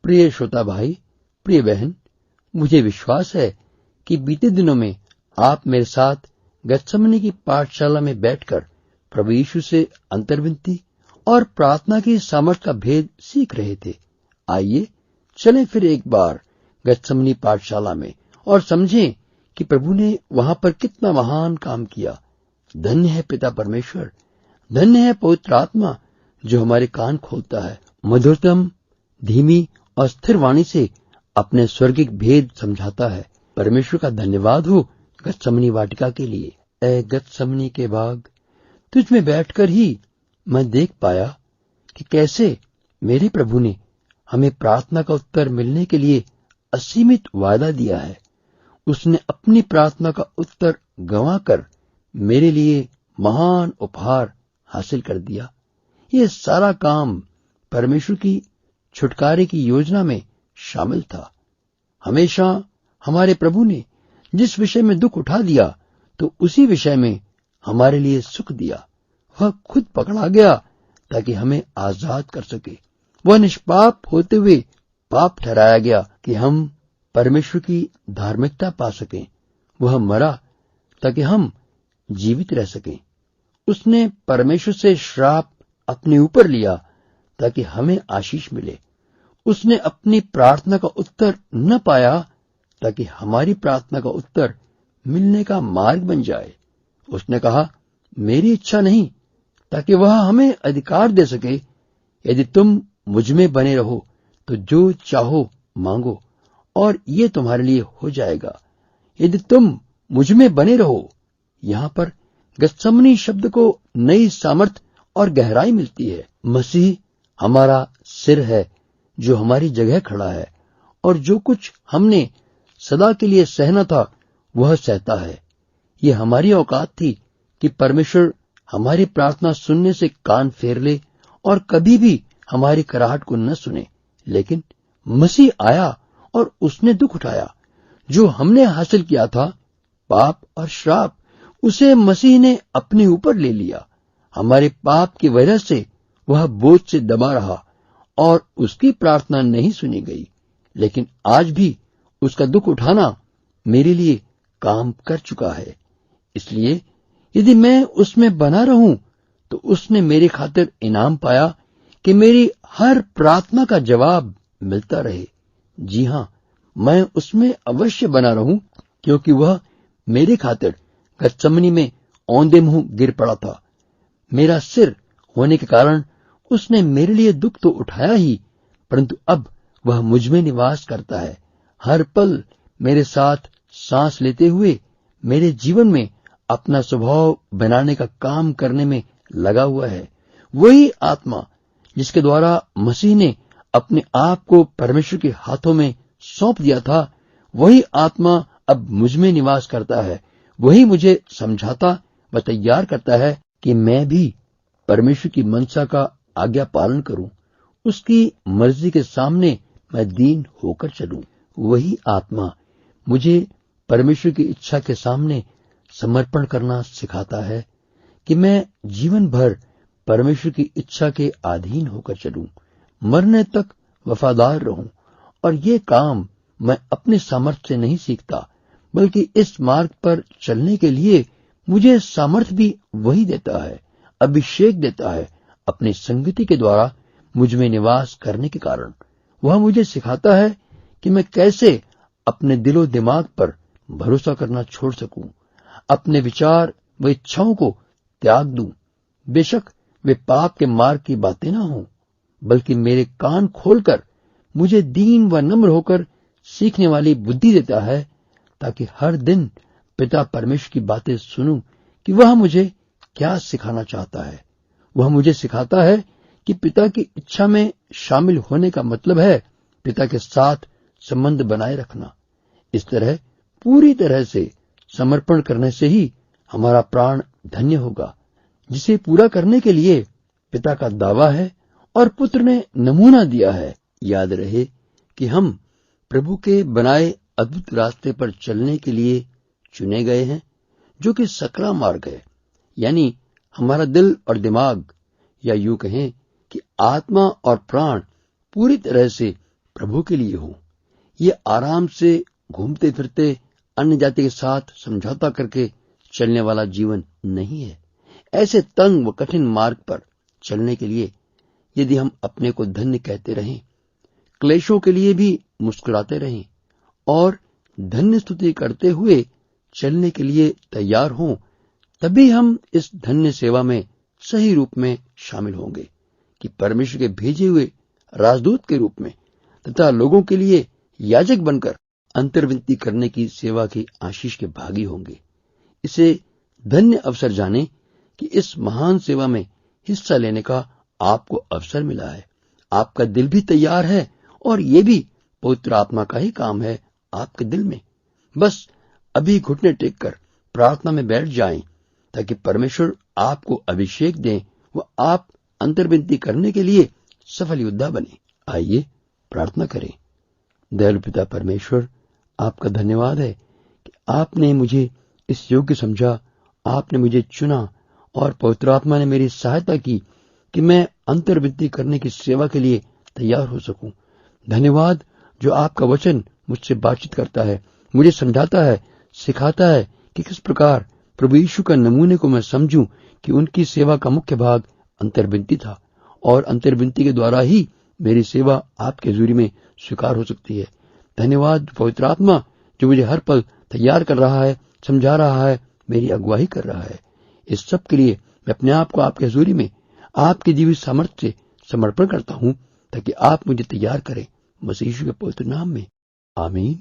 प्रिय श्रोता भाई, प्रिय बहन, मुझे विश्वास है कि बीते दिनों में आप मेरे साथ गत्समनी की पाठशाला में बैठकर प्रभु यीशु से अंतर्विनती और प्रार्थना की सामर्थ का भेद सीख रहे थे। आइए चलें फिर एक बार गत्समनी पाठशाला में और समझें कि प्रभु ने वहां पर कितना महान काम किया। धन्य है पिता परमेश्वर, धन्य है पवित्र आत्मा जो हमारे कान खोलता है, मधुरतम, धीमी और स्थिर वाणी से अपने स्वर्गिक भेद समझाता है। परमेश्वर का धन्यवाद हो गत्समनी वाटिका के लिए। ऐ गत्समनी के बाग, तुझ में बैठकर ही मैं देख पाया कि कैसे मेरे प्रभु ने हमें प्रार्थना का उत्तर मिलने के लिए असीमित वायदा दिया है। उसने अपनी प्रार्थना का उत्तर गंवाकर मेरे लिए महान उपहार हासिल कर दिया। ये सारा काम परमेश्वर की छुटकारे की योजना में शामिल था। हमेशा हमारे प्रभु ने जिस विषय में दुख उठा दिया तो उसी विषय में हमारे लिए सुख दिया। वह खुद पकड़ा गया ताकि हमें आजाद कर सके। वह निष्पाप होते हुए पाप ठहराया गया कि हम परमेश्वर की धार्मिकता पा सकें। वह मरा ताकि हम जीवित रह सकें। उसने परमेश्वर से श्राप अपने ऊपर लिया ताकि हमें आशीष मिले। उसने अपनी प्रार्थना का उत्तर न पाया ताकि हमारी प्रार्थना का उत्तर मिलने का मार्ग बन जाए। उसने कहा, मेरी इच्छा नहीं, ताकि वह हमें अधिकार दे सके, यदि तुम मुझ में बने रहो तो जो चाहो मांगो और ये तुम्हारे लिए हो जाएगा। यदि तुम मुझ में बने रहो, यहाँ पर गत्समनी शब्द को नई सामर्थ और गहराई मिलती है। मसीह हमारा सिर है जो हमारी जगह खड़ा है, और जो कुछ हमने सदा के लिए सहना था वह सहता है। ये हमारी औकात थी कि परमेश्वर हमारी प्रार्थना सुनने से कान फेर ले और कभी भी हमारी कराहट को न सुने। लेकिन मसीह आया और उसने दुख उठाया। जो हमने हासिल किया था, पाप और श्राप, उसे मसीह ने अपने ऊपर ले लिया। हमारे पाप की वजह से वह बोझ से दबा रहा और उसकी प्रार्थना नहीं सुनी गई। लेकिन आज भी उसका दुख उठाना मेरे लिए काम कर चुका है। इसलिए यदि मैं उसमें बना रहूं तो उसने मेरी खातिर इनाम पाया कि मेरी हर प्रार्थना का जवाब मिलता रहे। जी हां, मैं उसमें अवश्य बना रहूं, क्योंकि वह मेरी खातिर गत्समनी में औंधे मुंह गिर पड़ा था। मेरा सिर होने के कारण उसने मेरे लिए दुख तो उठाया ही, परंतु अब वह मुझ में निवास करता है। हर पल मेरे साथ सांस लेते हुए मेरे जीवन में अपना स्वभाव बनाने का काम करने में लगा हुआ है। वही आत्मा जिसके द्वारा मसीह ने अपने आप को परमेश्वर के हाथों में सौंप दिया था, वही आत्मा अब मुझ में निवास करता है। वही मुझे समझाता व तैयार करता है कि मैं भी परमेश्वर की मनसा का आज्ञा पालन करूं, उसकी मर्जी के सामने मैं दीन होकर चलूं। वही आत्मा मुझे परमेश्वर की इच्छा के सामने समर्पण करना सिखाता है कि मैं जीवन भर परमेश्वर की इच्छा के अधीन होकर चलूं, मरने तक वफादार रहूं। और ये काम मैं अपने सामर्थ्य से नहीं सीखता, बल्कि इस मार्ग पर चलने के लिए मुझे सामर्थ्य भी वही देता है, अभिषेक देता है। अपनी संगति के द्वारा मुझ में निवास करने के कारण वह मुझे सिखाता है कि मैं कैसे अपने दिलो दिमाग पर भरोसा करना छोड़ सकूं, अपने विचार व इच्छाओं को त्याग दूं। बेशक वे पाप के मार्ग की बातें ना हों, बल्कि मेरे कान खोलकर मुझे दीन व नम्र होकर सीखने वाली बुद्धि देता है, ताकि हर दिन पिता परमेश्वर की बातें सुनूं कि वह मुझे क्या सिखाना चाहता है। वह मुझे सिखाता है कि पिता की इच्छा में शामिल होने का मतलब है पिता के साथ संबंध बनाए रखना। इस तरह पूरी तरह से समर्पण करने से ही हमारा प्राण धन्य होगा, जिसे पूरा करने के लिए पिता का दावा है और पुत्र ने नमूना दिया है। याद रहे कि हम प्रभु के बनाए अद्भुत रास्ते पर चलने के लिए चुने गए हैं, जो कि सकरा मार्ग है। यानी हमारा दिल और दिमाग, या यूं कहें कि आत्मा और प्राण पूरी तरह से प्रभु के लिए हो। ये आराम से घूमते फिरते अन्य जाति के साथ समझौता करके चलने वाला जीवन नहीं है। ऐसे तंग व कठिन मार्ग पर चलने के लिए यदि हम अपने को धन्य कहते रहें, क्लेशों के लिए भी मुस्कुराते रहें और धन्य स्तुति करते हुए चलने के लिए तैयार हों, तभी हम इस धन्य सेवा में सही रूप में शामिल होंगे कि परमेश्वर के भेजे हुए राजदूत के रूप में तथा लोगों के लिए याजक बनकर अंतर्विनती करने की सेवा की आशीष के भागी होंगे। इसे धन्य अवसर जाने कि इस महान सेवा में हिस्सा लेने का आपको अवसर मिला है। आपका दिल भी तैयार है और ये भी पवित्र आत्मा का ही काम है आपके दिल में। बस अभी घुटने टेक कर प्रार्थना में बैठ जाएं ताकि परमेश्वर आपको अभिषेक दें व आप अंतर्विनती करने के लिए सफल योद्धा बने। आइए प्रार्थना करें। दयालु पिता परमेश्वर, आपका धन्यवाद है कि आपने मुझे इस योग्य समझा, आपने मुझे चुना और पवित्र आत्मा ने मेरी सहायता की कि मैं अंतर्विनती करने की सेवा के लिए तैयार हो सकूं। धन्यवाद जो आपका वचन मुझसे बातचीत करता है, मुझे समझाता है, सिखाता है कि किस प्रकार प्रभु यीशु का नमूने को मैं समझूं कि उनकी सेवा का मुख्य भाग अंतर्विनती था और अंतर्विनती के द्वारा ही मेरी सेवा आपके हजूरी में स्वीकार हो सकती है। धन्यवाद पवित्र आत्मा जो मुझे हर पल तैयार कर रहा है, समझा रहा है, मेरी अगुवाई कर रहा है। इस सब के लिए मैं अपने आप को आपके हजूरी में आपकी दी हुई सामर्थ्य से समर्पण करता हूं ताकि आप मुझे तैयार करें। मसीह यीशु के पवित्र नाम में, आमीन।